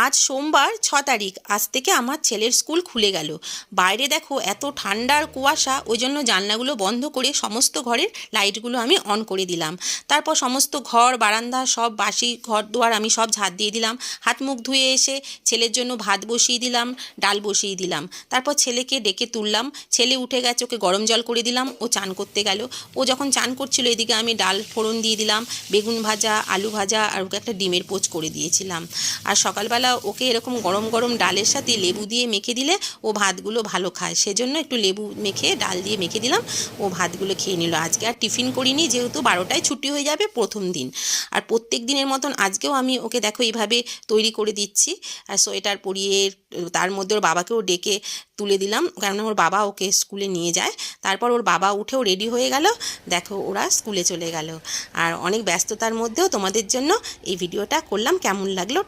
আজ সোমবার 6 তারিখ। আজ থেকে আমার ছেলের স্কুল খুলে গেল। বাইরে দেখো এত ঠান্ডার কুয়াশা, ওই জন্য জানলাগুলো বন্ধ করে সমস্ত ঘরের লাইটগুলো আমি অন করে দিলাম। তারপর সমস্ত ঘর বারান্দা সব বাসি ঘর দুয়ার আমি সব ঝাঁট দিয়ে দিলাম। হাত মুখ ধুয়ে এসে ছেলের জন্য ভাত বসিয়ে দিলাম, ডাল বসিয়ে দিলাম। তারপর ছেলেকে ডেকে তুললাম। ছেলে উঠে গেছে, ওকে গরম জল করে দিলাম, ও চান করতে গেল। ও যখন চান করছিল এদিকে আমি ডাল ফোড়ন দিয়ে দিলাম, বেগুন ভাজা, আলু ভাজা আর ওকে একটা ডিমের পোচ করে দিয়েছিলাম। আর সকালবেলা ওকে এরকম গরম গরম ডালের সাথে লেবু দিয়ে মেখে দিলে ও ভাতগুলো ভালো খায়, সেজন্য একটু লেবু মেখে ডাল দিয়ে মেখে দিলাম, ও ভাতগুলো খেয়ে নিল। আজকে আর টিফিন করিনি, যেহেতু 12টায় ছুটি হয়ে যাবে প্রথম দিন। আর প্রত্যেক দিনের মতন আজকেও আমি ওকে দেখো এইভাবে তৈরি করে দিচ্ছি, আর সোয়েটার পরিয়ে তার মধ্যে ওর বাবাকেও ডেকে তুলে দিলাম, কারণ ওর বাবা ওকে স্কুলে নিয়ে যায়। তারপর ওর বাবা উঠেও রেডি হয়ে গেল, দেখো ওরা স্কুলে চলে গেল। আর অনেক ব্যস্ততার মধ্যেও তোমাদের জন্য এই ভিডিওটা করলাম। কেমন লাগলো